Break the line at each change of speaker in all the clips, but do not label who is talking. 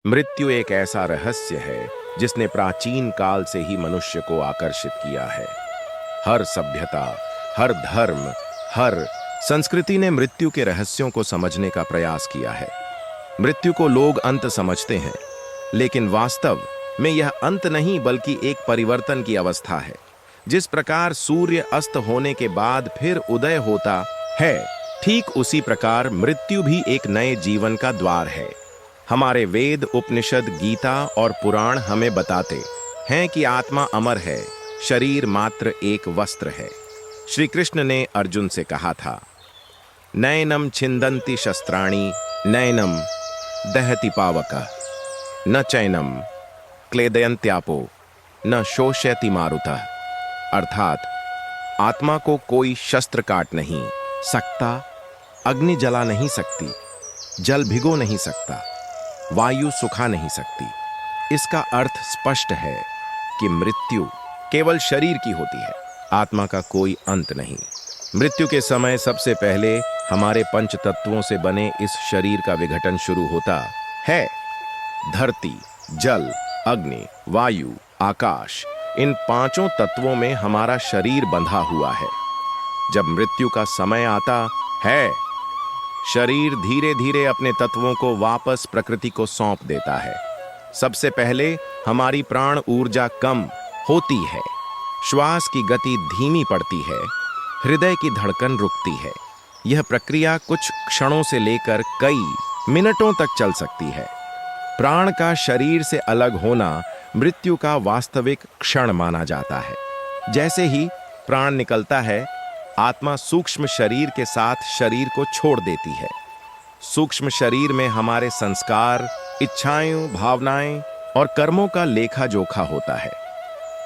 मृत्यु एक ऐसा रहस्य है जिसने प्राचीन काल से ही मनुष्य को आकर्षित किया है। हर सभ्यता, हर धर्म, हर संस्कृति ने मृत्यु के रहस्यों को समझने का प्रयास किया है। मृत्यु को लोग अंत समझते हैं, लेकिन वास्तव में यह अंत नहीं बल्कि एक परिवर्तन की अवस्था है। जिस प्रकार सूर्य अस्त होने के बाद फिर उदय होता है, ठीक उसी प्रकार मृत्यु भी एक नए जीवन का द्वार है। हमारे वेद, उपनिषद, गीता और पुराण हमें बताते हैं कि आत्मा अमर है, शरीर मात्र एक वस्त्र है। श्री कृष्ण ने अर्जुन से कहा था, नैनम छिंदन्ति शस्त्राणि नैनम दहति पावकः न चैनम क्लेदयन्त्यापो न शोषयति मारुतः। अर्थात आत्मा को कोई शस्त्र काट नहीं सकता, अग्नि जला नहीं सकती, जल भिगो नहीं सकता, वायु सुखा नहीं सकती। इसका अर्थ स्पष्ट है कि मृत्यु केवल शरीर की होती है, आत्मा का कोई अंत नहीं। मृत्यु के समय सबसे पहले हमारे पंच तत्वों से बने इस शरीर का विघटन शुरू होता है। धरती, जल, अग्नि, वायु, आकाश, इन पांचों तत्वों में हमारा शरीर बंधा हुआ है। जब मृत्यु का समय आता है, शरीर धीरे धीरे अपने तत्वों को वापस प्रकृति को सौंप देता है। सबसे पहले हमारी प्राण ऊर्जा कम होती है, श्वास की गति धीमी पड़ती है, हृदय की धड़कन रुकती है। यह प्रक्रिया कुछ क्षणों से लेकर कई मिनटों तक चल सकती है। प्राण का शरीर से अलग होना मृत्यु का वास्तविक क्षण माना जाता है। जैसे ही प्राण निकलता है, आत्मा सूक्ष्म शरीर के साथ शरीर को छोड़ देती है। सूक्ष्म शरीर में हमारे संस्कार, इच्छाएं, भावनाएं और कर्मों का लेखा जोखा होता है।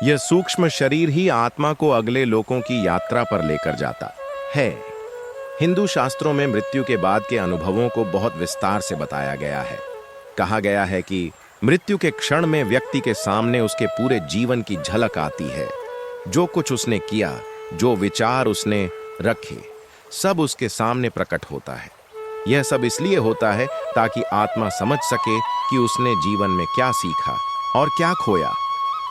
यह सूक्ष्म शरीर ही आत्मा को अगले लोकों की यात्रा पर लेकर जाता है। हिंदू शास्त्रों में मृत्यु के बाद के अनुभवों को बहुत विस्तार से बताया गया है। कहा गया है कि मृत्यु के क्षण में व्यक्ति के सामने उसके पूरे जीवन की झलक आती है। जो कुछ उसने किया, जो विचार उसने रखे, सब उसके सामने प्रकट होता है। यह सब इसलिए होता है ताकि आत्मा समझ सके कि उसने जीवन में क्या सीखा और क्या खोया।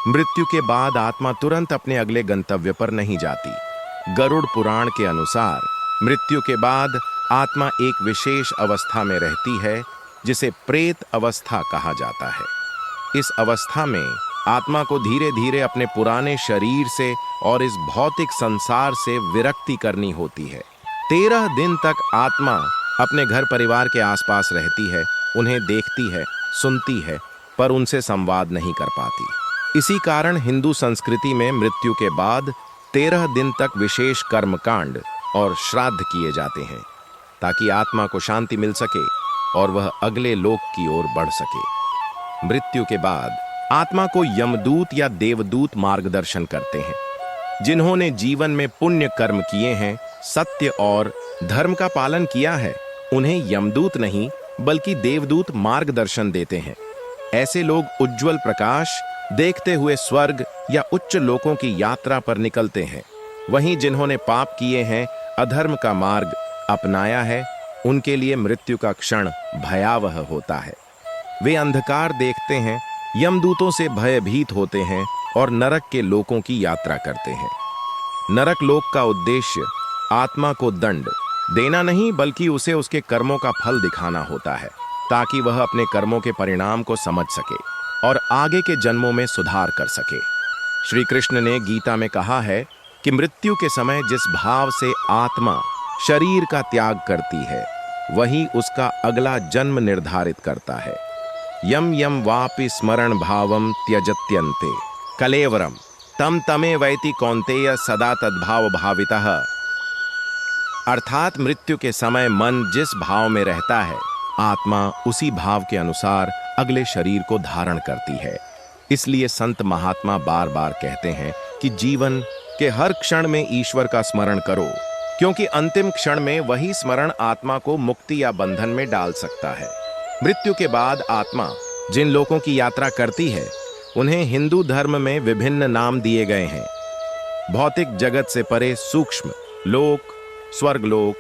मृत्यु के बाद आत्मा तुरंत अपने अगले गंतव्य पर नहीं जाती। गरुड़ पुराण के अनुसार मृत्यु के बाद आत्मा एक विशेष अवस्था में रहती है, जिसे प्रेत अवस्था कहा जाता है। इस अवस्था में आत्मा को धीरे धीरे अपने पुराने शरीर से और इस भौतिक संसार से विरक्ति करनी होती है। 13 दिन तक आत्मा अपने घर परिवार के आसपास रहती है, उन्हें देखती है, सुनती है, पर उनसे संवाद नहीं कर पाती। इसी कारण हिंदू संस्कृति में मृत्यु के बाद 13 दिन तक विशेष कर्मकांड और श्राद्ध किए जाते हैं, ताकि आत्मा को शांति मिल सके और वह अगले लोक की ओर बढ़ सके। मृत्यु के बाद आत्मा को यमदूत या देवदूत मार्गदर्शन करते हैं। जिन्होंने जीवन में पुण्य कर्म किए हैं, सत्य और धर्म का पालन किया है, उन्हें यमदूत नहीं बल्कि देवदूत मार्गदर्शन देते हैं। ऐसे लोग उज्जवल प्रकाश देखते हुए स्वर्ग या उच्च लोकों की यात्रा पर निकलते हैं। वहीं जिन्होंने पाप किए हैं, अधर्म का मार्ग अपनाया है, उनके लिए मृत्यु का क्षण भयावह होता है। वे अंधकार देखते हैं, यमदूतों से भयभीत होते हैं और नरक के लोकों की यात्रा करते हैं। नरक लोक का उद्देश्य आत्मा को दंड देना नहीं बल्कि उसे उसके कर्मों का फल दिखाना होता है, ताकि वह अपने कर्मों के परिणाम को समझ सके और आगे के जन्मों में सुधार कर सके। श्री कृष्ण ने गीता में कहा है कि मृत्यु के समय जिस भाव से आत्मा शरीर का त्याग करती है, वही उसका अगला जन्म निर्धारित करता है। यम यम वापि स्मरण भावम त्यजत्यन्ते कलेवरम तम तमे वैति कौन्तेय सदा तद्भाव भावितः। अर्थात मृत्यु के समय मन जिस भाव में रहता है, आत्मा उसी भाव के अनुसार अगले शरीर को धारण करती है। इसलिए संत महात्मा बार बार कहते हैं कि जीवन के हर क्षण में ईश्वर का स्मरण करो, क्योंकि अंतिम क्षण में वही स्मरण आत्मा को मुक्ति या बंधन में डाल सकता है। मृत्यु के बाद आत्मा जिन लोकों की यात्रा करती है, उन्हें हिंदू धर्म में विभिन्न नाम दिए गए हैं। भौतिक जगत से परे सूक्ष्म लोक, स्वर्गलोक,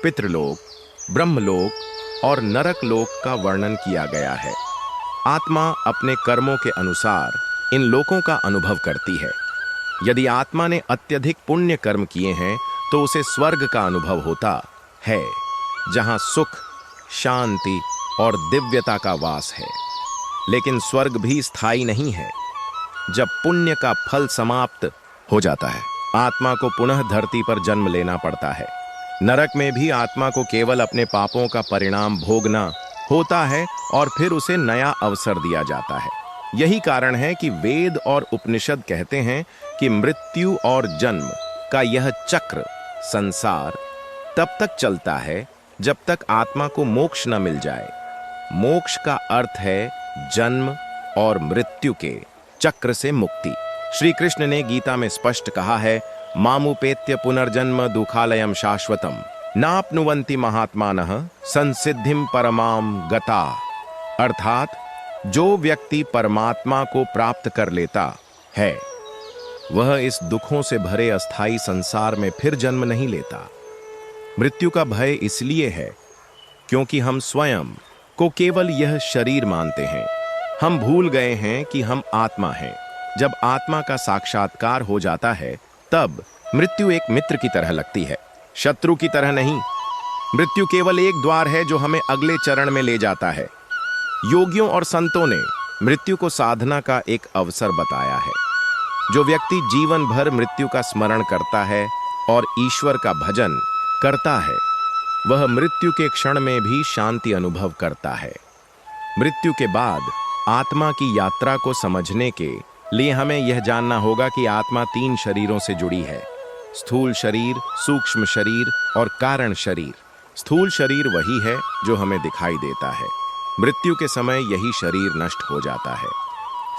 पितृलोक, ब्रह्मलोक और नरक लोक का वर्णन किया गया है। आत्मा अपने कर्मों के अनुसार इन लोकों का अनुभव करती है। यदि आत्मा ने अत्यधिक पुण्य कर्म किए हैं तो उसे स्वर्ग का अनुभव होता है, जहां सुख, शांति और दिव्यता का वास है। लेकिन स्वर्ग भी स्थायी नहीं है। जब पुण्य का फल समाप्त हो जाता है, आत्मा को पुनः धरती पर जन्म लेना पड़ता है। नरक में भी आत्मा को केवल अपने पापों का परिणाम भोगना होता है और फिर उसे नया अवसर दिया जाता है। यही कारण है कि वेद और उपनिषद कहते हैं कि मृत्यु और जन्म का यह चक्र, संसार, तब तक चलता है जब तक आत्मा को मोक्ष न मिल जाए। मोक्ष का अर्थ है जन्म और मृत्यु के चक्र से मुक्ति। श्री कृष्ण ने गीता में स्पष्ट कहा है, मामुपेत्य पुनर्जन्म दुखालयम शाश्वतम नाप्नुवन्ति महात्मानः संसिद्धिम परमाम गता। अर्थात जो व्यक्ति परमात्मा को प्राप्त कर लेता है वह इस दुखों से भरे अस्थाई संसार में फिर जन्म नहीं लेता। मृत्यु का भय इसलिए है क्योंकि हम स्वयं को केवल यह शरीर मानते हैं। हम भूल गए हैं कि हम आत्मा हैं। जब आत्मा का साक्षात्कार हो जाता है तब मृत्यु एक मित्र की तरह लगती है, शत्रु की तरह नहीं। मृत्यु केवल एक द्वार है जो हमें अगले चरण में ले जाता है। योगियों और संतों ने मृत्यु को साधना का एक अवसर बताया है। जो व्यक्ति जीवन भर मृत्यु का स्मरण करता है और ईश्वर का भजन करता है वह मृत्यु के क्षण में भी शांति अनुभव करता है। मृत्यु के बाद आत्मा की यात्रा को समझने के लिए हमें यह जानना होगा कि आत्मा 3 शरीरों से जुड़ी है, स्थूल शरीर, सूक्ष्म शरीर और कारण शरीर। स्थूल शरीर वही है जो हमें दिखाई देता है। मृत्यु के समय यही शरीर नष्ट हो जाता है।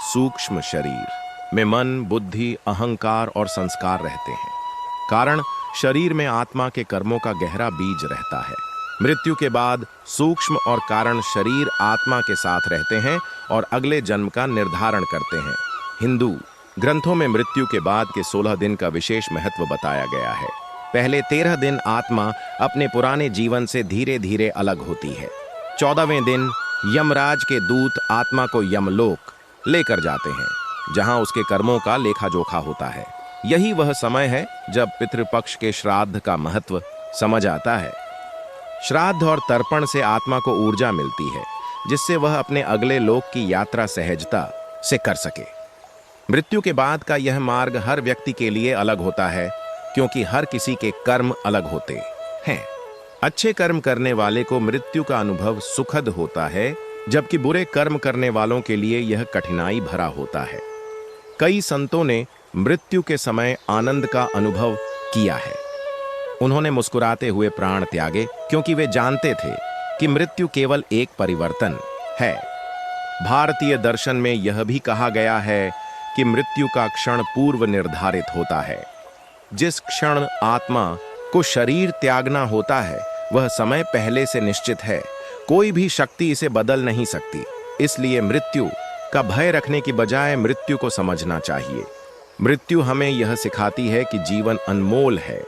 सूक्ष्म शरीर में मन, बुद्धि, अहंकार और संस्कार रहते हैं। कारण शरीर में आत्मा के कर्मों का गहरा बीज रहता है। मृत्यु के बाद सूक्ष्म और कारण शरीर आत्मा के साथ रहते हैं और अगले जन्म का निर्धारण करते हैं। हिंदू ग्रंथों में मृत्यु के बाद के 16 दिन का विशेष महत्व बताया गया है। पहले 13 दिन आत्मा अपने पुराने जीवन से धीरे धीरे अलग होती है। 14वें दिन यमराज के दूत आत्मा को यमलोक लेकर जाते हैं, जहां उसके कर्मों का लेखा जोखा होता है। यही वह समय है जब पितृपक्ष के श्राद्ध का महत्व समझ आता है। श्राद्ध और तर्पण से आत्मा को ऊर्जा मिलती है, जिससे वह अपने अगले लोक की यात्रा सहजता से कर सके। मृत्यु के बाद का यह मार्ग हर व्यक्ति के लिए अलग होता है, क्योंकि हर किसी के कर्म अलग होते हैं। अच्छे कर्म करने वाले को मृत्यु का अनुभव सुखद होता है, जबकि बुरे कर्म करने वालों के लिए यह कठिनाई भरा होता है। कई संतों ने मृत्यु के समय आनंद का अनुभव किया है। उन्होंने मुस्कुराते हुए प्राण त्यागे, क्योंकि वे जानते थे कि मृत्यु केवल एक परिवर्तन है। भारतीय दर्शन में यह भी कहा गया है कि मृत्यु का क्षण पूर्व निर्धारित होता है। जिस क्षण आत्मा को शरीर त्यागना होता है वह समय पहले से निश्चित है। कोई भी शक्ति इसे बदल नहीं सकती। इसलिए मृत्यु का भय रखने की बजाय मृत्यु को समझना चाहिए। मृत्यु हमें यह सिखाती है कि जीवन अनमोल है,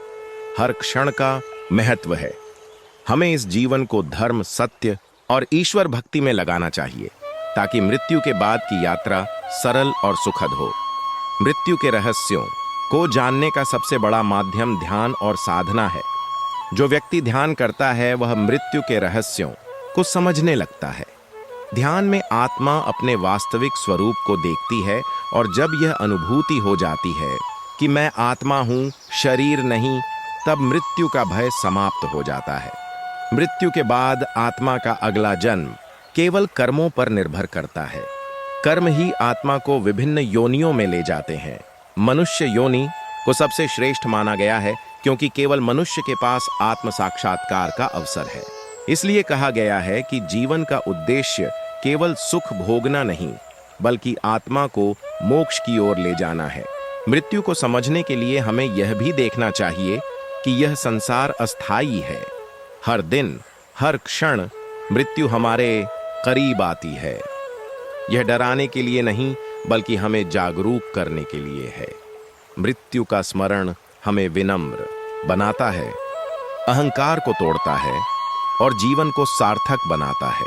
हर क्षण का महत्व है। हमें इस जीवन को धर्म, सत्य और ईश्वर भक्ति में लगाना चाहिए, ताकि मृत्यु के बाद की यात्रा सरल और सुखद हो। मृत्यु के रहस्यों को जानने का सबसे बड़ा माध्यम ध्यान और साधना है। जो व्यक्ति ध्यान करता है वह मृत्यु के रहस्यों को समझने लगता है। ध्यान में आत्मा अपने वास्तविक स्वरूप को देखती है, और जब यह अनुभूति हो जाती है कि मैं आत्मा हूं, शरीर नहीं, तब मृत्यु का भय समाप्त हो जाता है। मृत्यु के बाद आत्मा का अगला जन्म केवल कर्मों पर निर्भर करता है। कर्म ही आत्मा को विभिन्न योनियों में ले जाते हैं। मनुष्य योनि को सबसे श्रेष्ठ माना गया है, क्योंकि केवल मनुष्य के पास आत्म साक्षात्कार का अवसर है। इसलिए कहा गया है कि जीवन का उद्देश्य केवल सुख भोगना नहीं, बल्कि आत्मा को मोक्ष की ओर ले जाना है। मृत्यु को समझने के लिए हमें यह भी देखना चाहिए कि यह संसार अस्थायी है। हर दिन, हर क्षण मृत्यु हमारे करीब आती है। यह डराने के लिए नहीं, बल्कि हमें जागरूक करने के लिए है। मृत्यु का स्मरण हमें विनम्र बनाता है, अहंकार को तोड़ता है और जीवन को सार्थक बनाता है।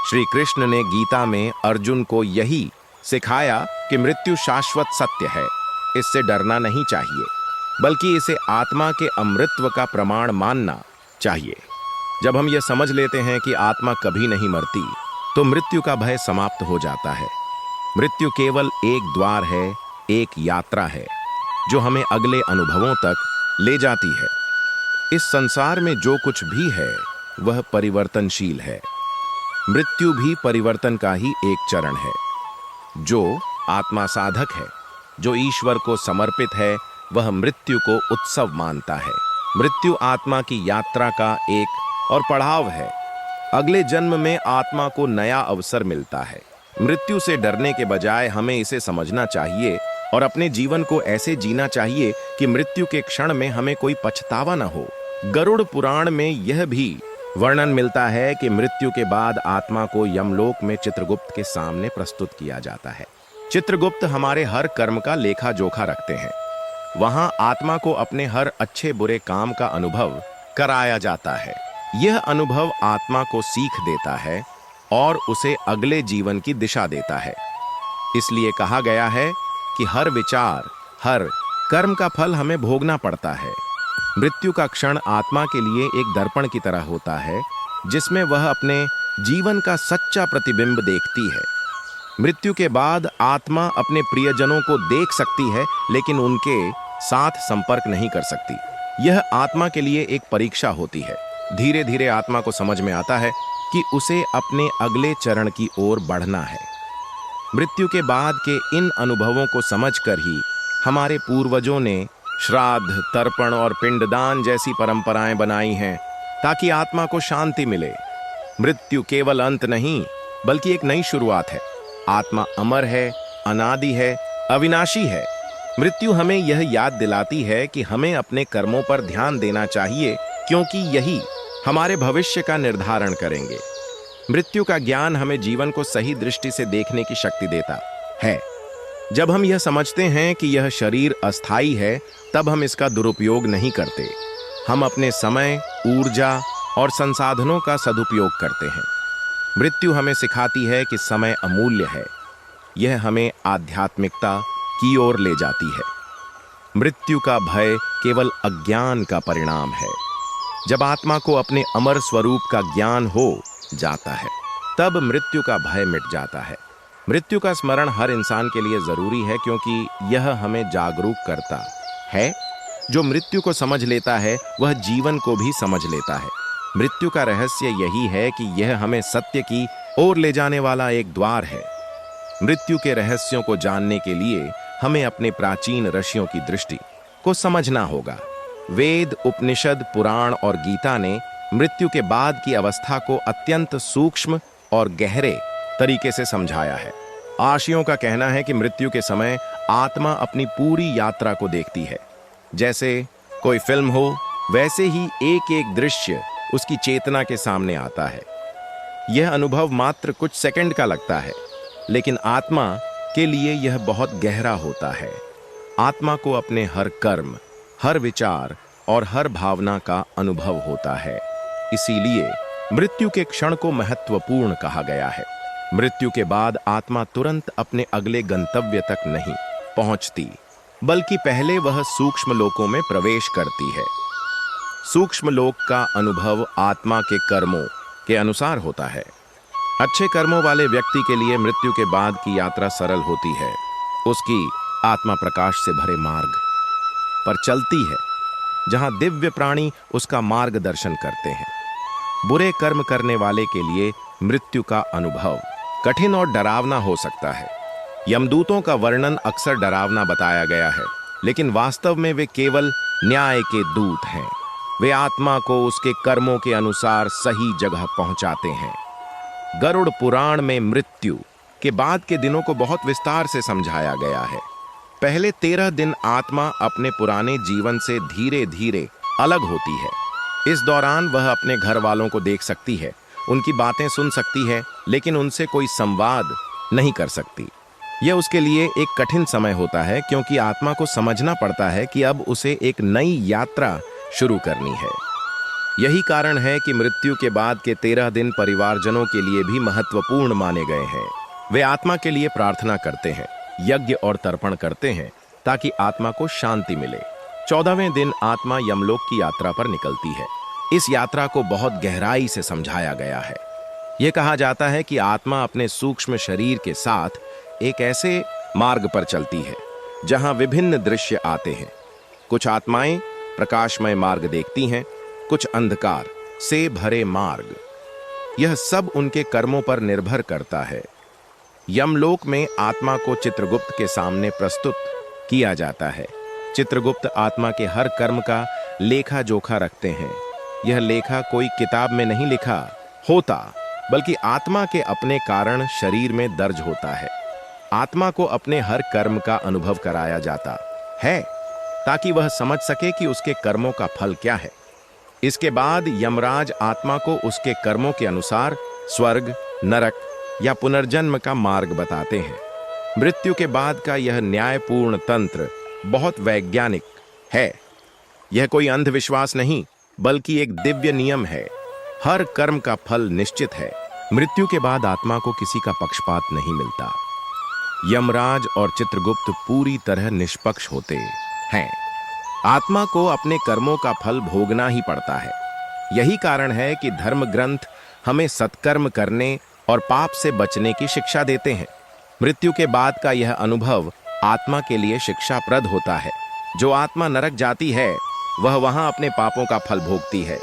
श्री कृष्ण ने गीता में अर्जुन को यही सिखाया कि मृत्यु शाश्वत सत्य है, इससे डरना नहीं चाहिए, बल्कि इसे आत्मा के अमृतत्व का प्रमाण मानना चाहिए। जब हम यह समझ लेते हैं कि आत्मा कभी नहीं मरती, तो मृत्यु का भय समाप्त हो जाता है। मृत्यु केवल एक द्वार है, एक यात्रा है जो हमें अगले अनुभवों तक ले जाती है। इस संसार में जो कुछ भी है वह परिवर्तनशील है। मृत्यु भी परिवर्तन का ही एक चरण है। जो आत्मा साधक है, जो ईश्वर को समर्पित है, वह मृत्यु को उत्सव मानता है। मृत्यु आत्मा की यात्रा का एक और पड़ाव है। अगले जन्म में आत्मा को नया अवसर मिलता है। मृत्यु से डरने के बजाय हमें इसे समझना चाहिए और अपने जीवन को ऐसे जीना चाहिए कि मृत्यु के क्षण में हमें कोई पछतावा न हो। गरुड़ पुराण में यह भी वर्णन मिलता है कि मृत्यु के बाद आत्मा को यमलोक में चित्रगुप्त के सामने प्रस्तुत किया जाता है। चित्रगुप्त हमारे हर कर्म का लेखा जोखा रखते हैं। वहां आत्मा को अपने हर अच्छे बुरे काम का अनुभव कराया जाता है। यह अनुभव आत्मा को सीख देता है और उसे अगले जीवन की दिशा देता है। इसलिए कहा गया है कि हर विचार, हर कर्म का फल हमें भोगना पड़ता है। मृत्यु का क्षण आत्मा के लिए एक दर्पण की तरह होता है, जिसमें वह अपने जीवन का सच्चा प्रतिबिंब देखती है। मृत्यु के बाद आत्मा अपने प्रियजनों को देख सकती है, लेकिन उनके साथ संपर्क नहीं कर सकती। यह आत्मा के लिए एक परीक्षा होती है। धीरे धीरे आत्मा को समझ में आता है कि उसे अपने अगले चरण की ओर बढ़ना है। मृत्यु के बाद के इन अनुभवों को समझकर ही हमारे पूर्वजों ने श्राद्ध, तर्पण और पिंडदान जैसी परंपराएं बनाई हैं, ताकि आत्मा को शांति मिले। मृत्यु केवल अंत नहीं, बल्कि एक नई शुरुआत है। आत्मा अमर है, अनादि है, अविनाशी है। मृत्यु हमें यह याद दिलाती है कि हमें अपने कर्मों पर ध्यान देना चाहिए, क्योंकि यही हमारे भविष्य का निर्धारण करेंगे। मृत्यु का ज्ञान हमें जीवन को सही दृष्टि से देखने की शक्ति देता है। जब हम यह समझते हैं कि यह शरीर अस्थायी है, तब हम इसका दुरुपयोग नहीं करते। हम अपने समय, ऊर्जा और संसाधनों का सदुपयोग करते हैं। मृत्यु हमें सिखाती है कि समय अमूल्य है। यह हमें आध्यात्मिकता की ओर ले जाती है। मृत्यु का भय केवल अज्ञान का परिणाम है। जब आत्मा को अपने अमर स्वरूप का ज्ञान हो जाता है, तब मृत्यु का भय मिट जाता है। मृत्यु का स्मरण हर इंसान के लिए जरूरी है, क्योंकि यह हमें जागरूक करता है। जो मृत्यु को समझ लेता है, वह जीवन को भी समझ लेता है। मृत्यु का रहस्य यही है कि यह हमें सत्य की ओर ले जाने वाला एक द्वार है। मृत्यु के रहस्यों को जानने के लिए हमें अपने प्राचीन ऋषियों की दृष्टि को समझना होगा। वेद, उपनिषद, पुराण और गीता ने मृत्यु के बाद की अवस्था को अत्यंत सूक्ष्म और गहरे तरीके से समझाया है। आर्षियों का कहना है कि मृत्यु के समय आत्मा अपनी पूरी यात्रा को देखती है। जैसे कोई फिल्म हो, वैसे ही एक एक दृश्य उसकी चेतना के सामने आता है। यह अनुभव मात्र कुछ सेकंड का लगता है, लेकिन आत्मा के लिए यह बहुत गहरा होता है। आत्मा को अपने हर कर्म, हर विचार और हर भावना का अनुभव होता है। इसीलिए मृत्यु के क्षण को महत्वपूर्ण कहा गया है। मृत्यु के बाद आत्मा तुरंत अपने अगले गंतव्य तक नहीं पहुंचती, बल्कि पहले वह सूक्ष्म लोकों में प्रवेश करती है। सूक्ष्म लोक का अनुभव आत्मा के कर्मों के अनुसार होता है। अच्छे कर्मों वाले व्यक्ति के लिए मृत्यु के बाद की यात्रा सरल होती है। उसकी आत्मा प्रकाश से भरे मार्ग पर चलती है, जहां दिव्य प्राणी उसका मार्गदर्शन करते हैं। बुरे कर्म करने वाले के लिए मृत्यु का अनुभव कठिन और डरावना हो सकता है। यमदूतों का वर्णन अक्सर डरावना बताया गया है, लेकिन वास्तव में वे केवल न्याय के दूत हैं। वे आत्मा को उसके कर्मों के अनुसार सही जगह पहुंचाते हैं। गरुड़ पुराण में मृत्यु के बाद के दिनों को बहुत विस्तार से समझाया गया है। पहले 13 दिन आत्मा अपने पुराने जीवन से धीरे धीरे अलग होती है। इस दौरान वह अपने घर वालों को देख सकती है, उनकी बातें सुन सकती है, लेकिन उनसे कोई संवाद नहीं कर सकती। यह उसके लिए एक कठिन समय होता है, क्योंकि आत्मा को समझना पड़ता है कि अब उसे एक नई यात्रा शुरू करनी है। यही कारण है कि मृत्यु के बाद के 13 दिन परिवारजनों के लिए भी महत्वपूर्ण माने गए हैं। वे आत्मा के लिए प्रार्थना करते हैं, यज्ञ और तर्पण करते हैं ताकि आत्मा को शांति मिले। 14वें दिन आत्मा यमलोक की यात्रा पर निकलती है। इस यात्रा को बहुत गहराई से समझाया गया है। यह कहा जाता है कि आत्मा अपने सूक्ष्म शरीर के साथ एक ऐसे मार्ग पर चलती है जहां विभिन्न दृश्य आते हैं। कुछ आत्माएं प्रकाशमय मार्ग देखती हैं, कुछ अंधकार से भरे मार्ग। यह सब उनके कर्मों पर निर्भर करता है। यमलोक में आत्मा को चित्रगुप्त के सामने प्रस्तुत किया जाता है। चित्रगुप्त आत्मा के हर कर्म का लेखा जोखा रखते हैं। यह लेखा कोई किताब में नहीं लिखा होता, बल्कि आत्मा के अपने कारण शरीर में दर्ज होता है। आत्मा को अपने हर कर्म का अनुभव कराया जाता है ताकि वह समझ सके कि उसके कर्मों का फल क्या है। इसके बाद यमराज आत्मा को उसके कर्मों के अनुसार स्वर्ग, नरक या पुनर्जन्म का मार्ग बताते हैं। मृत्यु के बाद का यह न्यायपूर्ण तंत्र बहुत वैज्ञानिक है। यह कोई अंधविश्वास नहीं, बल्कि एक दिव्य नियम है। हर कर्म का फल निश्चित है। मृत्यु के बाद आत्मा को किसी का पक्षपात नहीं मिलता। यमराज और चित्रगुप्त पूरी तरह निष्पक्ष होते हैं। आत्मा को अपने कर्मों का फल भोगना ही पड़ता है। यही कारण है कि धर्म ग्रंथ हमें सत्कर्म करने और पाप से बचने की शिक्षा देते हैं। मृत्यु के बाद का यह अनुभव आत्मा के लिए शिक्षाप्रद होता है। जो आत्मा नरक जाती है वह वहां अपने पापों का फल भोगती है।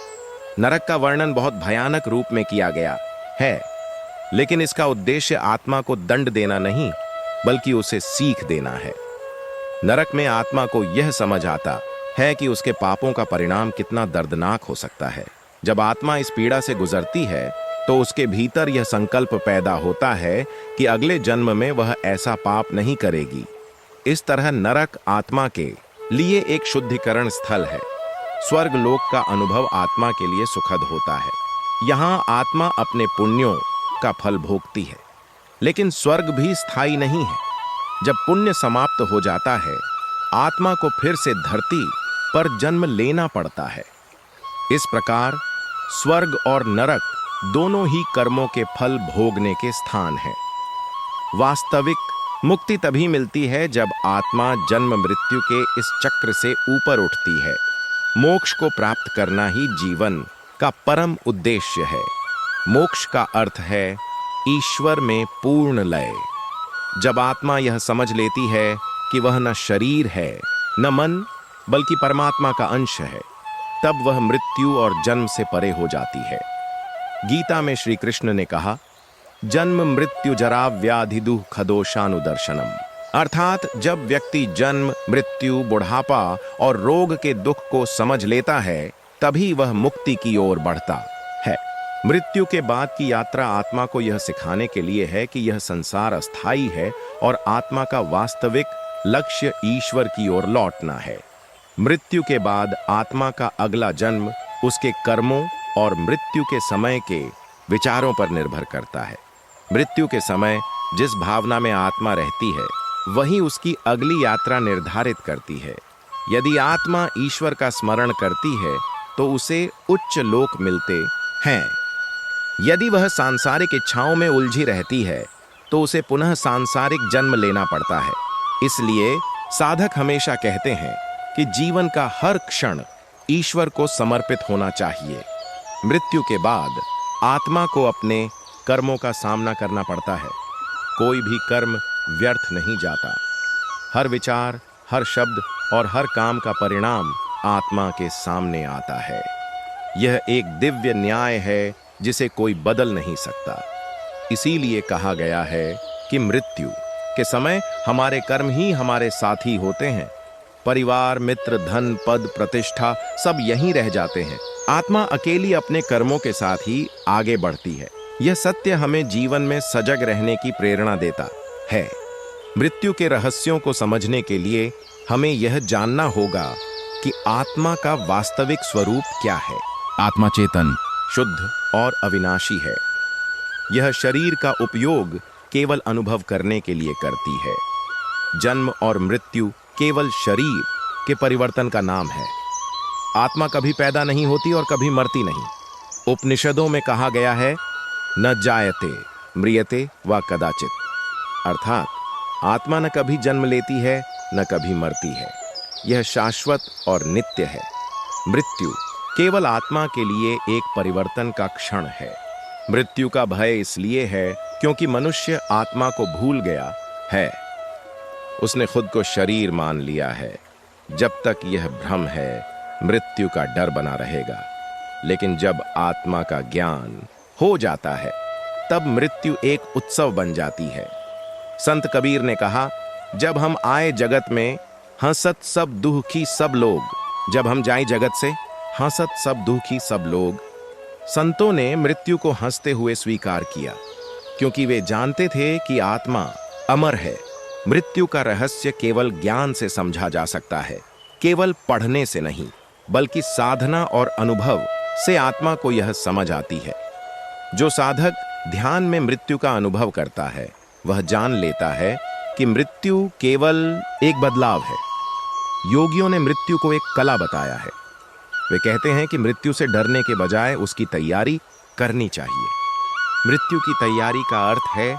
नरक का वर्णन बहुत भयानक रूप में किया गया है, लेकिन इसका उद्देश्य आत्मा को दंड देना नहीं, बल्कि उसे सीख देना है। नरक में आत्मा को यह समझ आता है कि उसके पापों का परिणाम कितना दर्दनाक हो सकता है। जब आत्मा इस पीड़ा से गुजरती है तो उसके भीतर यह संकल्प पैदा होता है कि अगले जन्म में वह ऐसा पाप नहीं करेगी। इस तरह नरक आत्मा के लिए एक शुद्धिकरण स्थल है। स्वर्ग लोक का अनुभव आत्मा के लिए सुखद होता है। यहाँ आत्मा अपने पुण्यों का फल भोगती है, लेकिन स्वर्ग भी स्थायी नहीं है। जब पुण्य समाप्त हो जाता है, आत्मा को फिर से धरती पर जन्म लेना पड़ता है। इस प्रकार स्वर्ग और नरक दोनों ही कर्मों के फल भोगने के स्थान हैं। वास्तविक मुक्ति तभी मिलती है जब आत्मा जन्म मृत्यु के इस चक्र से ऊपर उठती है। मोक्ष को प्राप्त करना ही जीवन का परम उद्देश्य है। मोक्ष का अर्थ है ईश्वर में पूर्ण लय। जब आत्मा यह समझ लेती है कि वह न शरीर है न मन, बल्कि परमात्मा का अंश है, तब वह मृत्यु और जन्म से परे हो जाती है। गीता में श्री कृष्ण ने कहा, जन्म मृत्यु जरा व्याधि दुख दोषानुदर्शनम, अर्थात जब व्यक्ति जन्म, मृत्यु, बुढ़ापा और रोग के दुख को समझ लेता है, तभी वह मुक्ति की ओर बढ़ता है। मृत्यु के बाद की यात्रा आत्मा को यह सिखाने के लिए है कि यह संसार अस्थायी है और आत्मा का वास्तविक लक्ष्य ईश्वर की ओर लौटना है। मृत्यु के बाद आत्मा का अगला जन्म उसके कर्मों और मृत्यु के समय के विचारों पर निर्भर करता है। मृत्यु के समय जिस भावना में आत्मा रहती है, वही उसकी अगली यात्रा निर्धारित करती है। यदि आत्मा ईश्वर का स्मरण करती है तो उसे उच्च लोक मिलते हैं। यदि वह सांसारिक इच्छाओं में उलझी रहती है तो उसे पुनः सांसारिक जन्म लेना पड़ता है। इसलिए साधक हमेशा कहते हैं कि जीवन का हर क्षण ईश्वर को समर्पित होना चाहिए। मृत्यु के बाद आत्मा को अपने कर्मों का सामना करना पड़ता है। कोई भी कर्म व्यर्थ नहीं जाता। हर विचार, हर शब्द और हर काम का परिणाम आत्मा के सामने आता है। यह एक दिव्य न्याय है जिसे कोई बदल नहीं सकता। इसीलिए कहा गया है कि मृत्यु के समय हमारे कर्म ही हमारे साथी होते हैं। परिवार, मित्र, धन, पद, प्रतिष्ठा सब यहीं रह जाते हैं। आत्मा अकेली अपने कर्मों के साथ ही आगे बढ़ती है। यह सत्य हमें जीवन में सजग रहने की प्रेरणा देता है। मृत्यु के रहस्यों को समझने के लिए हमें यह जानना होगा कि आत्मा का वास्तविक स्वरूप क्या है।
आत्मा चेतन,
शुद्ध और अविनाशी है। यह शरीर का उपयोग केवल अनुभव करने के लिए करती है। जन्म और मृत्यु केवल शरीर के परिवर्तन का नाम है। आत्मा कभी पैदा नहीं होती और कभी मरती नहीं। उपनिषदों में कहा गया है, न जायते म्रियते व कदाचित, अर्थात आत्मा न कभी जन्म लेती है न कभी मरती है, यह शाश्वत और नित्य है। मृत्यु केवल आत्मा के लिए एक परिवर्तन का क्षण है। मृत्यु का भय इसलिए है क्योंकि मनुष्य आत्मा को भूल गया है। उसने खुद को शरीर मान लिया है। जब तक यह भ्रम है, मृत्यु का डर बना रहेगा। लेकिन जब आत्मा का ज्ञान हो जाता है, तब मृत्यु एक उत्सव बन जाती है। संत कबीर ने कहा, जब हम आए जगत में हंसत सब दुखी सब लोग। जब हम जाए जगत से हंसत सब दुखी सब लोग। संतों ने मृत्यु को हंसते हुए स्वीकार किया, क्योंकि वे जानते थे कि आत्मा अमर है। मृत्यु का रहस्य केवल ज्ञान से समझा जा सकता है, केवल पढ़ने से नहीं, बल्कि साधना और अनुभव से आत्मा को यह समझ आती है। जो साधक ध्यान में मृत्यु का अनुभव करता है, वह जान लेता है कि मृत्यु केवल एक बदलाव है। योगियों ने मृत्यु को एक कला बताया है। वे कहते हैं कि मृत्यु से डरने के बजाय उसकी तैयारी करनी चाहिए। मृत्यु की तैयारी का अर्थ है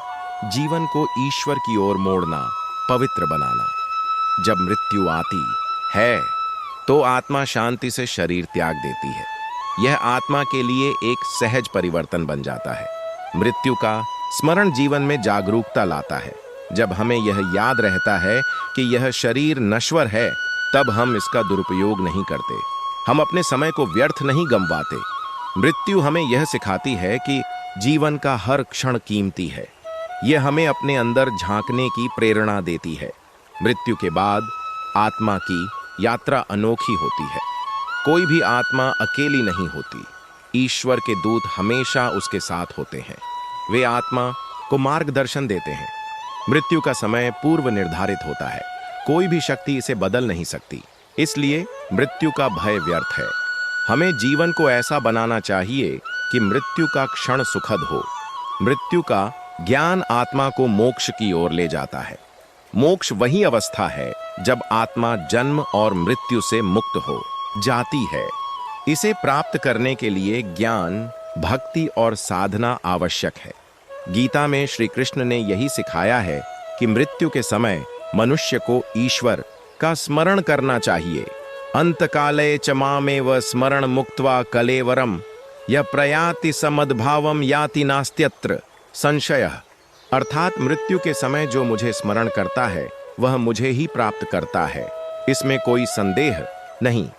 जीवन को ईश्वर की ओर मोड़ना, पवित्र बनाना। जब मृत्यु आती है तो आत्मा शांति से शरीर त्याग देती है। यह आत्मा के लिए एक सहज परिवर्तन बन जाता है। मृत्यु का स्मरण जीवन में जागरूकता लाता है। जब हमें यह याद रहता है कि यह शरीर नश्वर है, तब हम इसका दुरुपयोग नहीं करते। हम अपने समय को व्यर्थ नहीं गंवाते। मृत्यु हमें यह सिखाती है कि जीवन का हर क्षण कीमती है। यह हमें अपने अंदर झांकने की प्रेरणा देती है। मृत्यु के बाद आत्मा की यात्रा अनोखी होती है। कोई भी आत्मा अकेली नहीं होती। ईश्वर के दूत हमेशा उसके साथ होते हैं। वे आत्मा को मार्गदर्शन देते हैं। मृत्यु का समय पूर्व निर्धारित होता है। कोई भी शक्ति इसे बदल नहीं सकती। इसलिए मृत्यु का भय व्यर्थ है। हमें जीवन को ऐसा बनाना चाहिए कि मृत्यु का क्षण सुखद हो। मृत्यु का ज्ञान आत्मा को मोक्ष की ओर ले जाता है। मोक्ष वही अवस्था है जब आत्मा जन्म और मृत्यु से मुक्त हो जाती है। इसे प्राप्त करने के लिए ज्ञान, भक्ति और साधना आवश्यक है। गीता में श्री कृष्ण ने यही सिखाया है कि मृत्यु के समय मनुष्य को ईश्वर का स्मरण करना चाहिए। अंतकाले च मामेव स्मरण मुक्त्वा कलेवरम य प्रयाति समद्भावम याति नास्त्यत्र संशयः। अर्थात मृत्यु के समय जो मुझे स्मरण करता है, वह मुझे ही प्राप्त करता है, इसमें कोई संदेह नहीं।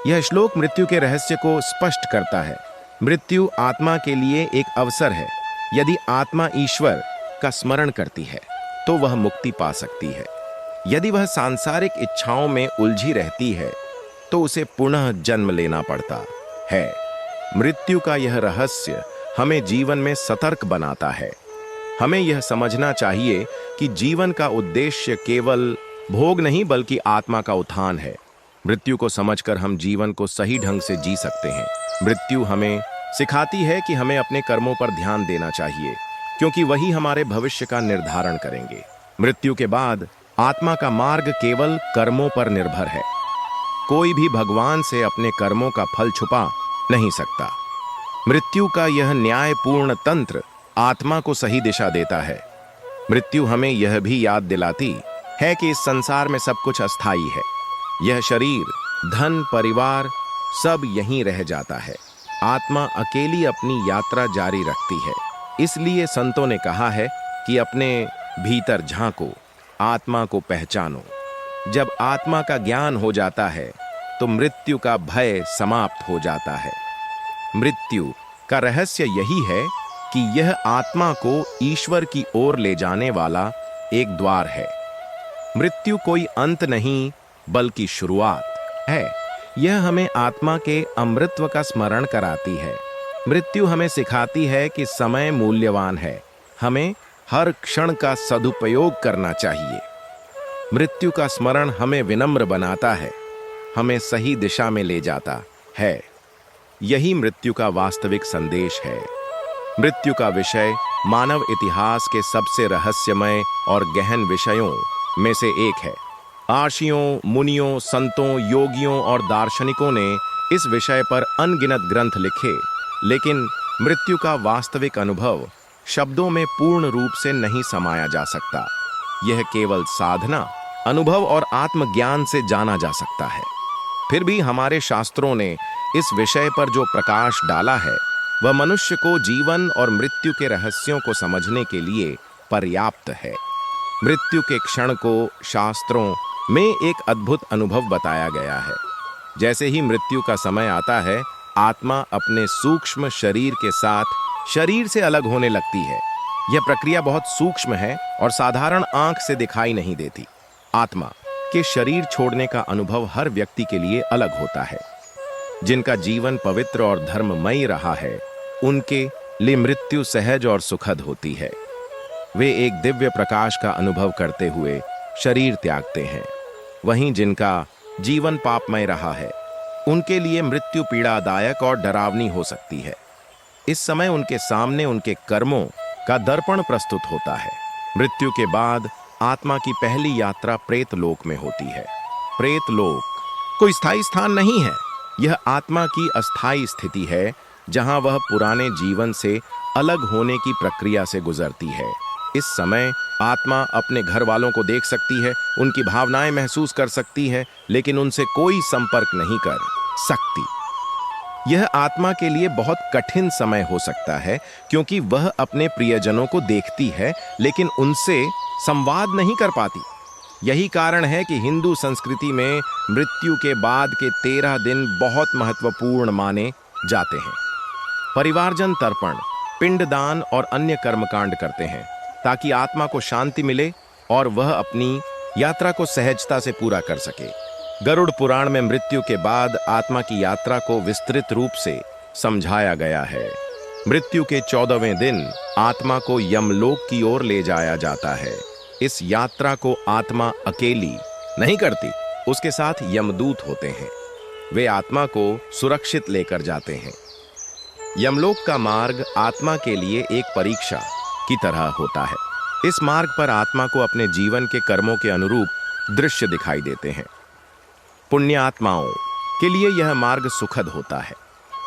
यह श्लोक मृत्यु के रहस्य को स्पष्ट करता है। मृत्यु आत्मा के लिए एक अवसर है। यदि आत्मा ईश्वर का स्मरण करती है तो वह मुक्ति पा सकती है। यदि वह सांसारिक इच्छाओं में उलझी रहती है तो उसे पुनः जन्म लेना पड़ता है। मृत्यु का यह रहस्य हमें जीवन में सतर्क बनाता है। हमें यह समझना चाहिए कि जीवन का उद्देश्य केवल भोग नहीं बल्कि आत्मा का उत्थान है। मृत्यु को समझकर हम जीवन को सही ढंग से जी सकते हैं। मृत्यु हमें सिखाती है कि हमें अपने कर्मों पर ध्यान देना चाहिए, क्योंकि वही हमारे भविष्य का निर्धारण करेंगे। मृत्यु के बाद आत्मा का मार्ग केवल कर्मों पर निर्भर है। कोई भी भगवान से अपने कर्मों का फल छुपा नहीं सकता। मृत्यु का यह न्यायपूर्ण तंत्र आत्मा को सही दिशा देता है। मृत्यु हमें यह भी याद दिलाती है कि इस संसार में सब कुछ अस्थायी है। यह शरीर, धन, परिवार सब यहीं रह जाता है। आत्मा अकेली अपनी यात्रा जारी रखती है। इसलिए संतों ने कहा है कि अपने भीतर झांको, आत्मा को पहचानो। जब आत्मा का ज्ञान हो जाता है तो मृत्यु का भय समाप्त हो जाता है। मृत्यु का रहस्य यही है कि यह आत्मा को ईश्वर की ओर ले जाने वाला एक द्वार है। मृत्यु कोई अंत नहीं बल्कि शुरुआत है। यह हमें आत्मा के अमृतत्व का स्मरण कराती है। मृत्यु हमें सिखाती है कि समय मूल्यवान है। हमें हर क्षण का सदुपयोग करना चाहिए। मृत्यु का स्मरण हमें विनम्र बनाता है, हमें सही दिशा में ले जाता है। यही मृत्यु का वास्तविक संदेश है। मृत्यु का विषय मानव इतिहास के सबसे रहस्यमय और गहन विषयों में से एक है। आर्षियों, मुनियों, संतों, योगियों और दार्शनिकों ने इस विषय पर अनगिनत ग्रंथ लिखे, लेकिन मृत्यु का वास्तविक अनुभव शब्दों में पूर्ण रूप से नहीं समाया जा सकता। यह केवल साधना, अनुभव और आत्मज्ञान से जाना जा सकता है। फिर भी हमारे शास्त्रों ने इस विषय पर जो प्रकाश डाला है, वह मनुष्य को जीवन और मृत्यु के रहस्यों को समझने के लिए पर्याप्त है। मृत्यु के क्षण को शास्त्रों में एक अद्भुत अनुभव बताया गया है। जैसे ही मृत्यु का समय आता है, आत्मा अपने सूक्ष्म शरीर के साथ शरीर से अलग होने लगती है। यह प्रक्रिया बहुत सूक्ष्म है और साधारण आंख से दिखाई नहीं देती। आत्मा के शरीर छोड़ने का अनुभव हर व्यक्ति के लिए अलग होता है। जिनका जीवन पवित्र और धर्ममय रहा है, उनके लिए मृत्यु सहज और सुखद होती है। वे एक दिव्य प्रकाश का अनुभव करते हुए शरीर त्यागते हैं। वहीं जिनका जीवन पापमय रहा है, उनके लिए मृत्यु पीड़ादायक और डरावनी हो सकती है। इस समय उनके सामने उनके कर्मों का दर्पण प्रस्तुत होता है। मृत्यु के बाद आत्मा की पहली यात्रा प्रेतलोक में होती है। प्रेतलोक कोई स्थायी स्थान नहीं है, यह आत्मा की अस्थायी स्थिति है, जहां वह पुराने जीवन से अलग होने की प्रक्रिया से गुजरती है। इस समय आत्मा अपने घर वालों को देख सकती है, उनकी भावनाएं महसूस कर सकती है, लेकिन उनसे कोई संपर्क नहीं कर सकती। यह आत्मा के लिए बहुत कठिन समय हो सकता है, क्योंकि वह अपने प्रियजनों को देखती है, लेकिन उनसे संवाद नहीं कर पाती। यही कारण है कि हिंदू संस्कृति में मृत्यु के बाद के 13 दिन बहुत महत्वपूर्ण माने जाते हैं। परिवारजन तर्पण, पिंडदान और अन्य कर्मकांड करते हैं, ताकि आत्मा को शांति मिले और वह अपनी यात्रा को सहजता से पूरा कर सके। गरुड़ पुराण में मृत्यु के बाद आत्मा की यात्रा को विस्तृत रूप से समझाया गया है। मृत्यु के 14वें दिन आत्मा को यमलोक की ओर ले जाया जाता है। इस यात्रा को आत्मा अकेली नहीं करती, उसके साथ यमदूत होते हैं। वे आत्मा को सुरक्षित लेकर जाते हैं। यमलोक का मार्ग आत्मा के लिए एक परीक्षा की तरह होता है। इस मार्ग पर आत्मा को अपने जीवन के कर्मों के अनुरूप दृश्य दिखाई देते हैं। पुण्य आत्माओं के लिए यह मार्ग सुखद होता है,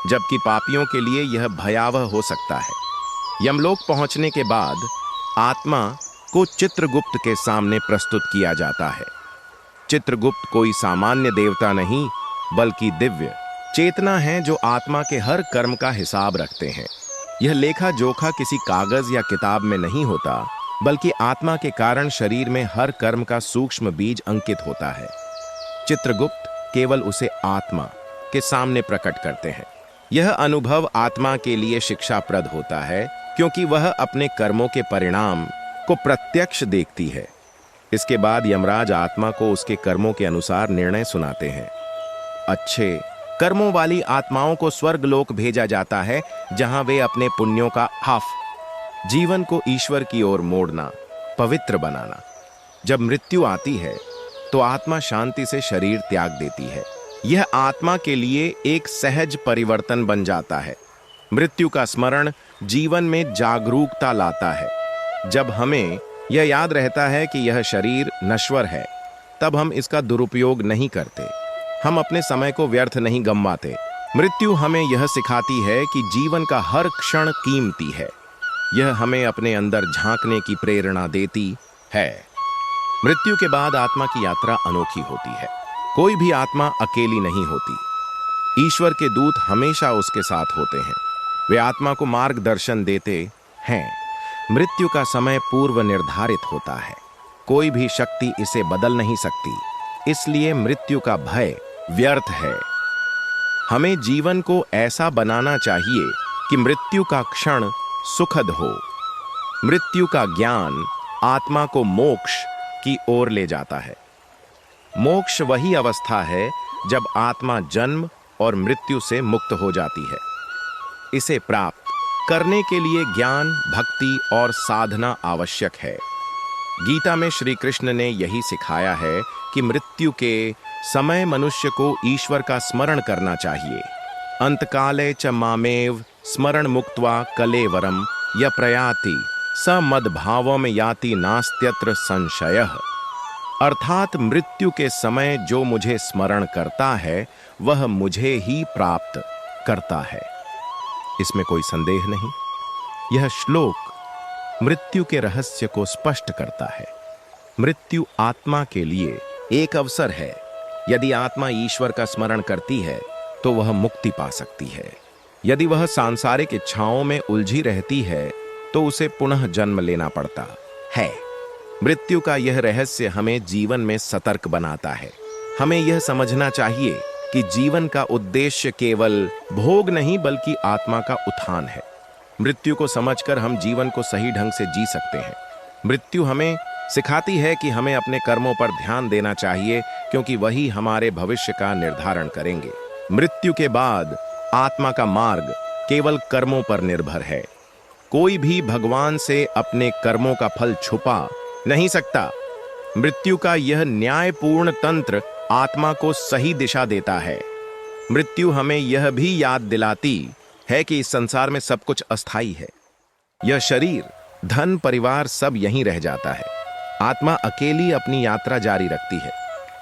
जबकि पापियों के लिए यह भयावह हो सकता है। यमलोक पहुंचने के बाद आत्मा को चित्रगुप्त के सामने प्रस्तुत किया जाता है। चित्रगुप्त कोई सामान्य देवता नहीं, बल्कि दिव्य चेतना है जो आत्मा के हर कर्म का हिसाब रखते हैं। यह लेखा जोखा किसी कागज या किताब में नहीं होता, बल्कि आत्मा के कारण शरीर में हर कर्म का सूक्ष्म बीज अंकित होता है। चित्रगुप्त केवल उसे आत्मा के सामने प्रकट करते हैं। यह अनुभव आत्मा के लिए शिक्षाप्रद होता है, क्योंकि वह अपने कर्मों के परिणाम को प्रत्यक्ष देखती है। इसके बाद यमराज आत्मा को उसके कर्मों के अनुसार निर्णय सुनाते हैं। अच्छे कर्मों वाली आत्माओं को स्वर्गलोक भेजा जाता है, जहां वे अपने पुण्यों का जीवन को ईश्वर की ओर मोड़ना, पवित्र बनाना। जब मृत्यु आती है तो आत्मा शांति से शरीर त्याग देती है। यह आत्मा के लिए एक सहज परिवर्तन बन जाता है। मृत्यु का स्मरण जीवन में जागरूकता लाता है। जब हमें यह याद रहता है कि यह शरीर नश्वर है, तब हम इसका दुरुपयोग नहीं करते। हम अपने समय को व्यर्थ नहीं गंवाते। मृत्यु हमें यह सिखाती है कि जीवन का हर क्षण कीमती है। यह हमें अपने अंदर झांकने की प्रेरणा देती है। मृत्यु के बाद आत्मा की यात्रा अनोखी होती है। कोई भी आत्मा अकेली नहीं होती। ईश्वर के दूत हमेशा उसके साथ होते हैं। वे आत्मा को मार्गदर्शन देते हैं। मृत्यु का समय पूर्व निर्धारित होता है। कोई भी शक्ति इसे बदल नहीं सकती। इसलिए मृत्यु का भय व्यर्थ है। हमें जीवन को ऐसा बनाना चाहिए कि मृत्यु का क्षण सुखद हो। मृत्यु का ज्ञान आत्मा को मोक्ष की ओर ले जाता है। मोक्ष वही अवस्था है जब आत्मा जन्म और मृत्यु से मुक्त हो जाती है। इसे प्राप्त करने के लिए ज्ञान, भक्ति और साधना आवश्यक है। गीता में श्री कृष्ण ने यही सिखाया है कि मृत्यु के समय मनुष्य को ईश्वर का स्मरण करना चाहिए। अंतकाले च मामेव स्मरण मुक्त्वा कलेवरम य प्रयाति स मद्भावम याति नास्त्यत्र संशयः। अर्थात मृत्यु के समय जो मुझे स्मरण करता है वह मुझे ही प्राप्त करता है। इसमें कोई संदेह नहीं। यह श्लोक मृत्यु के रहस्य को स्पष्ट करता है। मृत्यु आत्मा के लिए एक अवसर है। यदि आत्मा ईश्वर का स्मरण करती है तो वह मुक्ति पा सकती है। यदि वह सांसारिक इच्छाओं में उलझी रहती है तो उसे पुनः जन्म लेना पड़ता है। मृत्यु का यह रहस्य हमें जीवन में सतर्क बनाता है। हमें यह समझना चाहिए कि जीवन का उद्देश्य केवल भोग नहीं बल्कि आत्मा का उत्थान है। मृत्यु को समझकर हम जीवन को सही ढंग से जी सकते हैं। मृत्यु हमें सिखाती है कि हमें अपने कर्मों पर ध्यान देना चाहिए, क्योंकि वही हमारे भविष्य का निर्धारण करेंगे। मृत्यु के बाद आत्मा का मार्ग केवल कर्मों पर निर्भर है। कोई भी भगवान से अपने कर्मों का फल छुपा नहीं सकता। मृत्यु का यह न्यायपूर्ण तंत्र आत्मा को सही दिशा देता है। मृत्यु हमें यह भी याद दिलाती है कि इस संसार में सब कुछ अस्थाई है। यह शरीर, धन, परिवार सब यहीं रह जाता है। आत्मा अकेली अपनी यात्रा जारी रखती है।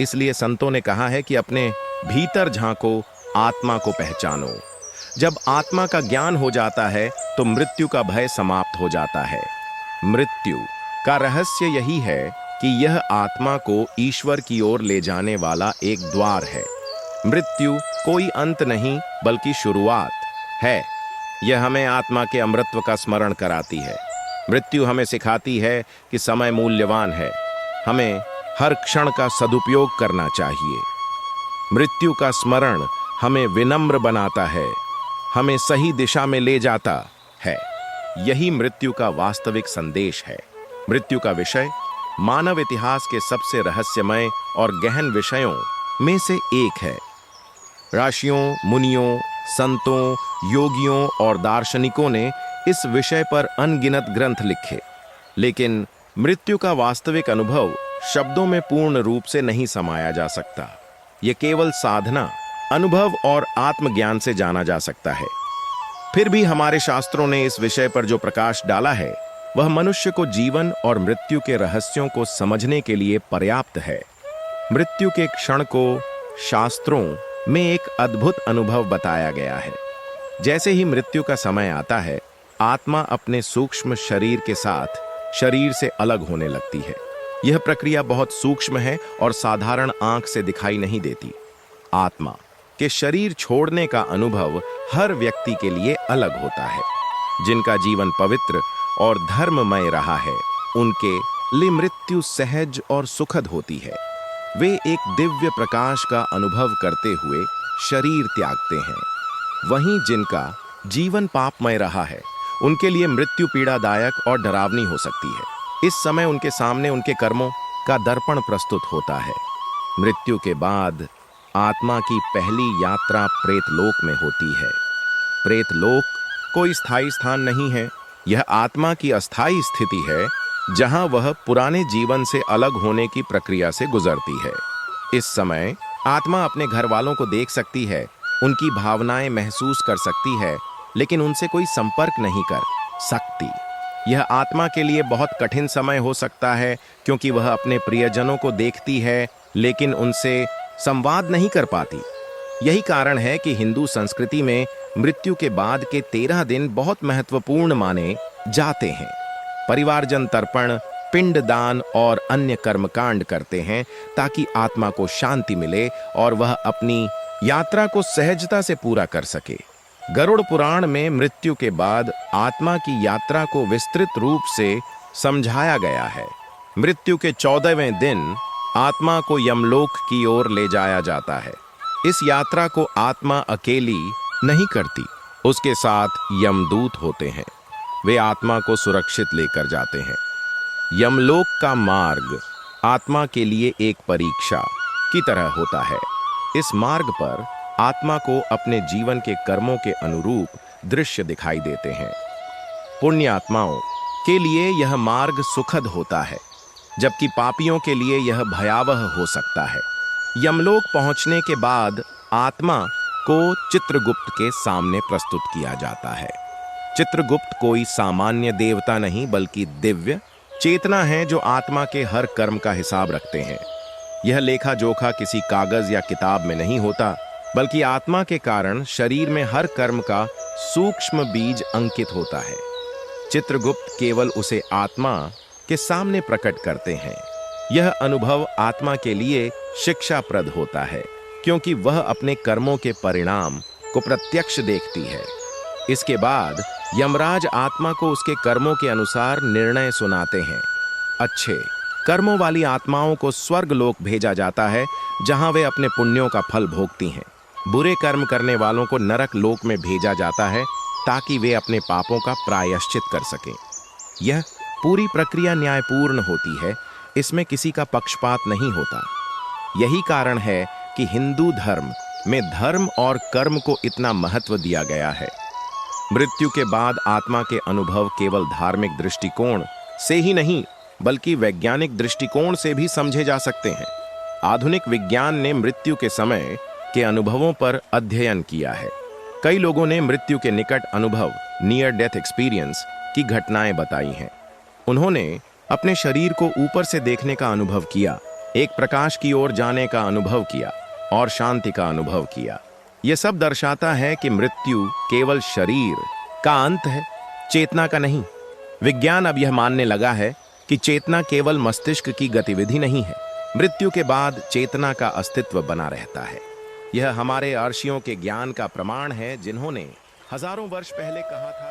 इसलिए संतों ने कहा है कि अपने भीतर झांको, आत्मा को पहचानो। जब आत्मा का ज्ञान हो जाता है तो मृत्यु का भय समाप्त हो जाता है। मृत्यु का रहस्य यही है कि यह आत्मा को ईश्वर की ओर ले जाने वाला एक द्वार है। मृत्यु कोई अंत नहीं बल्कि शुरुआत है। यह हमें आत्मा के अमृतत्व का स्मरण कराती है। मृत्यु हमें सिखाती है कि समय मूल्यवान है। हमें हर क्षण का सदुपयोग करना चाहिए। मृत्यु का स्मरण हमें विनम्र बनाता है, हमें सही दिशा में ले जाता है। यही मृत्यु का वास्तविक संदेश है। मृत्यु का विषय मानव इतिहास के सबसे रहस्यमय और गहन विषयों में से एक है। ऋषियों, मुनियों, संतों, योगियों और दार्शनिकों ने इस विषय पर अनगिनत ग्रंथ लिखे, लेकिन मृत्यु का वास्तविक अनुभव शब्दों में पूर्ण रूप से नहीं समाया जा सकता। यह केवल साधना, अनुभव और आत्मज्ञान से जाना जा सकता है। फिर भी हमारे शास्त्रों ने इस विषय पर जो प्रकाश डाला है वह मनुष्य को जीवन और मृत्यु के रहस्यों को समझने के लिए पर्याप्त है। मृत्यु के क्षण को शास्त्रों में एक अद्भुत अनुभव बताया गया है। जैसे ही मृत्यु का समय आता है, आत्मा अपने सूक्ष्म शरीर के साथ शरीर से अलग होने लगती है। यह प्रक्रिया बहुत सूक्ष्म है और साधारण आंख से दिखाई नहीं देती। आत्मा के शरीर छोड़ने का अनुभव हर व्यक्ति के लिए अलग होता है। जिनका जीवन पवित्र और धर्ममय रहा है, उनके लिए मृत्यु सहज और सुखद होती है। वे एक दिव्य प्रकाश का अनुभव करते हुए शरीर त्यागते हैं। वहीं जिनका जीवन पापमय रहा है, उनके लिए मृत्यु पीड़ादायक और डरावनी हो सकती है। इस समय उनके सामने उनके कर्मों का दर्पण प्रस्तुत होता है। मृत्यु के बाद आत्मा की पहली यात्रा प्रेतलोक में होती है। प्रेतलोक कोई स्थायी स्थान नहीं है। यह आत्मा की अस्थायी स्थिति है, जहां वह पुराने जीवन से अलग होने की प्रक्रिया से गुजरती है। इस समय आत्मा अपने घर वालों को देख सकती है, उनकी भावनाएं महसूस कर सकती है, लेकिन उनसे कोई संपर्क नहीं कर सकती। यह आत्मा के लिए बहुत कठिन समय हो सकता है, क्योंकि वह अपने प्रियजनों को देखती है लेकिन उनसे संवाद नहीं कर पाती। यही कारण है कि हिंदू संस्कृति में मृत्यु के बाद के 13 दिन बहुत महत्वपूर्ण माने जाते हैं। परिवारजन तर्पण, पिंडदान और अन्य कर्मकांड करते हैं ताकि आत्मा को शांति मिले और वह अपनी यात्रा को सहजता से पूरा कर सके। गरुड़ पुराण में मृत्यु के बाद आत्मा की यात्रा को विस्तृत रूप से समझाया गया है। मृत्यु के 14वें दिन आत्मा को यमलोक की ओर ले जाया जाता है। इस यात्रा को आत्मा अकेली नहीं करती, उसके साथ यमदूत होते हैं। वे आत्मा को सुरक्षित लेकर जाते हैं। यमलोक का मार्ग आत्मा के लिए एक परीक्षा की तरह होता है। इस मार्ग पर आत्मा को अपने जीवन के कर्मों के अनुरूप दृश्य दिखाई देते हैं। पुण्य आत्माओं के लिए यह मार्ग सुखद होता है, जबकि पापियों के लिए यह भयावह हो सकता है। यमलोक पहुंचने के बाद आत्मा को चित्रगुप्त के सामने प्रस्तुत किया जाता है। चित्रगुप्त कोई सामान्य देवता नहीं बल्कि दिव्य चेतना है जो आत्मा के हर कर्म का हिसाब रखते हैं। यह लेखा जोखा किसी कागज या किताब में नहीं होता, बल्कि आत्मा के कारण शरीर में हर कर्म का सूक्ष्म बीज अंकित होता है। चित्रगुप्त केवल उसे आत्मा के सामने प्रकट करते हैं। यह अनुभव आत्मा के लिए शिक्षाप्रद होता है, क्योंकि वह अपने कर्मों के परिणाम को प्रत्यक्ष देखती है। इसके बाद यमराज आत्मा को उसके कर्मों के अनुसार निर्णय सुनाते हैं। अच्छे कर्मों वाली आत्माओं को स्वर्ग लोक भेजा जाता है, जहां वे अपने पुण्यों का फल भोगती हैं। बुरे कर्म करने वालों को नरक लोक में भेजा जाता है, ताकि वे अपने पापों का प्रायश्चित कर सकें। यह पूरी प्रक्रिया न्यायपूर्ण होती है, इसमें किसी का पक्षपात नहीं होता। यही कारण है कि हिंदू धर्म में धर्म और कर्म को इतना महत्व दिया गया है। मृत्यु के बाद आत्मा के अनुभव केवल धार्मिक दृष्टिकोण से ही नहीं, बल्कि वैज्ञानिक दृष्टिकोण से भी समझे जा सकते हैं। आधुनिक विज्ञान ने मृत्यु के समय के अनुभवों पर अध्ययन किया है। कई लोगों ने मृत्यु के निकट अनुभव, नियर डेथ एक्सपीरियंस की घटनाएं बताई हैं। उन्होंने अपने शरीर को ऊपर से देखने का अनुभव किया, एक प्रकाश की ओर जाने का अनुभव किया और शांति का अनुभव किया। यह सब दर्शाता है कि मृत्यु केवल शरीर का अंत है, चेतना का नहीं। विज्ञान अब यह मानने लगा है कि चेतना केवल मस्तिष्क की गतिविधि नहीं है। मृत्यु के बाद चेतना का अस्तित्व बना रहता है। यह हमारे ऋषियों के ज्ञान का प्रमाण है, जिन्होंने हजारों वर्ष पहले कहा था।